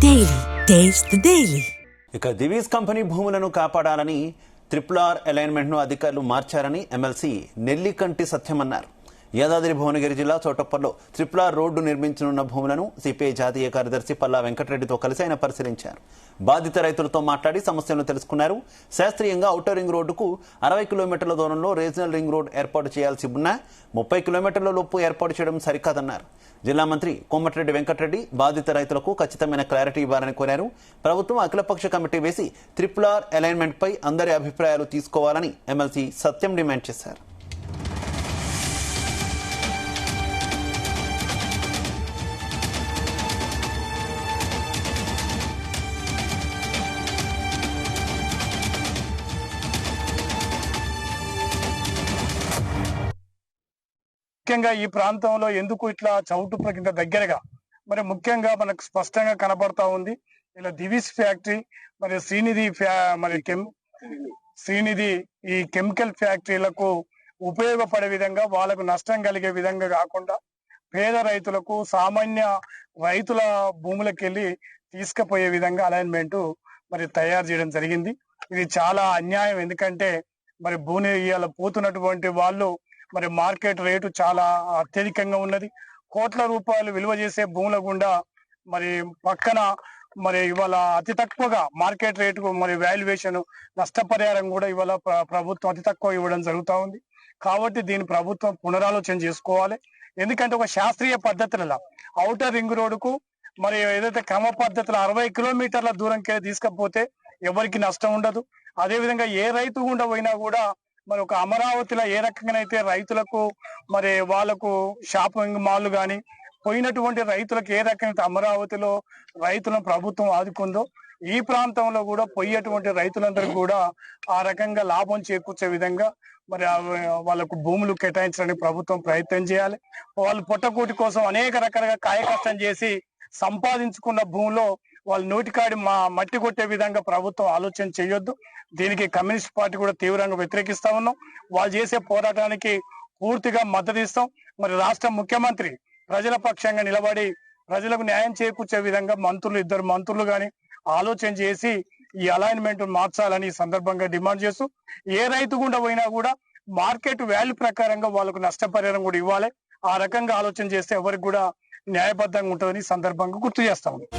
Daily taste the daily. ఇక Divi's company భూములను కాపాడాలని RRR అలైన్మెంట్ ను అధికారులు మార్చారని ఎమ్మెల్సీ నెల్లికంటి సత్యం అన్నారు. యాదాద్రి భువనగిరి జిల్లా చోటప్పల్లో RRR రోడ్డు నిర్మించనున్న భూములను సిపిఐ జాతీయ కార్యదర్శి పల్లా వెంకటరెడ్డితో కలిసి ఆయన పరిశీలించారు. బాధిత రైతులతో మాట్లాడి సమస్యలను తెలుసుకున్నారు. శాస్త్రీయంగా ఔటర్ రింగ్ రోడ్డుకు 60 కిలోమీటర్ల దూరంలో రీజనల్ రింగ్ రోడ్ ఏర్పాటు చేయాల్సి ఉన్నా 30 కిలోమీటర్ల లోపు ఏర్పాటు చేయడం సరికాదన్నారు. జిల్లా మంత్రి కోమటిరెడ్డి వెంకటరెడ్డి బాధిత రైతులకు ఖచ్చితమైన క్లారిటీ ఇవ్వాలని కోరారు. ప్రభుత్వం అఖిలపక్ష కమిటీ వేసి RRR అలైన్మెంట్ పై అందరి అభిప్రాయాలు తీసుకోవాలని ఎమ్మెల్సీ సత్యం డిమాండ్ చేశారు. ముఖ్యంగా ఈ ప్రాంతంలో ఎందుకు ఇట్లా చౌటు ప్రకింత దగ్గరగా మరి ముఖ్యంగా మనకు స్పష్టంగా కనబడతా ఉంది. ఇలా దివీస్ ఫ్యాక్టరీ మరి శ్రీనిధి ఈ కెమికల్ ఫ్యాక్టరీలకు ఉపయోగపడే విధంగా వాళ్ళకు నష్టం కలిగే విధంగా కాకుండా పేద రైతులకు సామాన్య రైతుల భూములకు వెళ్ళి తీసుకుపోయే విధంగా అలైన్మెంట్ మరి తయారు చేయడం జరిగింది. ఇది చాలా అన్యాయం. ఎందుకంటే మరి భూమి ఇవాళ పోతున్నటువంటి వాళ్ళు మరి మార్కెట్ రేటు చాలా అత్యధికంగా ఉన్నది. కోట్ల రూపాయలు విలువ చేసే భూముల గుండా మరి పక్కన మరి ఇవాళ అతి తక్కువగా మార్కెట్ రేటు మరి వాల్యుయేషన్ నష్టపరిహారం కూడా ఇవాళ ప్రభుత్వం అతి తక్కువ ఇవ్వడం జరుగుతూ ఉంది. కాబట్టి దీన్ని ప్రభుత్వం పునరాలోచన చేసుకోవాలి. ఎందుకంటే ఒక శాస్త్రీయ పద్ధతులలో ఔటర్ రింగ్ రోడ్డుకు మరి ఏదైతే క్రమ పద్ధతిలో 60 కిలోమీటర్ల దూరంకి తీసుకపోతే ఎవరికి నష్టం ఉండదు. అదేవిధంగా ఏ రైతు గుండా పోయినా కూడా మరి ఒక అమరావతిలో ఏ రకంగానైతే రైతులకు మరి వాళ్ళకు షాపింగ్ మాల్ కానీ పోయినటువంటి రైతులకు ఏ రకంగా అమరావతిలో రైతులను ప్రభుత్వం ఆదుకుందో ఈ ప్రాంతంలో కూడా పోయేటువంటి రైతులందరూ కూడా ఆ రకంగా లాభం చేకూర్చే విధంగా మరి వాళ్ళకు భూములు కేటాయించడానికి ప్రభుత్వం ప్రయత్నం చేయాలి. వాళ్ళు పొట్టకూటి కోసం అనేక రకాలుగా కాయకష్టం చేసి సంపాదించుకున్న భూమిలో వాళ్ళు నోటికాడి మట్టి కొట్టే విధంగా ప్రభుత్వం ఆలోచన చేయొద్దు. దీనికి కమ్యూనిస్ట్ పార్టీ కూడా తీవ్రంగా వ్యతిరేకిస్తా ఉన్నాం. వాళ్ళు చేసే పోరాటానికి పూర్తిగా మద్దతు ఇస్తాం. మరి రాష్ట్ర ముఖ్యమంత్రి ప్రజల పక్షంగా నిలబడి ప్రజలకు న్యాయం చేకూర్చే విధంగా ఇద్దరు మంత్రులు కానీ ఆలోచన చేసి ఈ అలైన్మెంట్ మార్చాలని ఈ సందర్భంగా డిమాండ్ చేస్తూ ఏ రైతు గుండా పోయినా కూడా మార్కెట్ వాల్యూ ప్రకారంగా వాళ్ళకు నష్టపరిహారం కూడా ఇవ్వాలి. ఆ రకంగా ఆలోచన చేస్తే ఎవరికి కూడా న్యాయబద్ధంగా ఉంటుందని సందర్భంగా గుర్తు చేస్తా ఉన్నాం.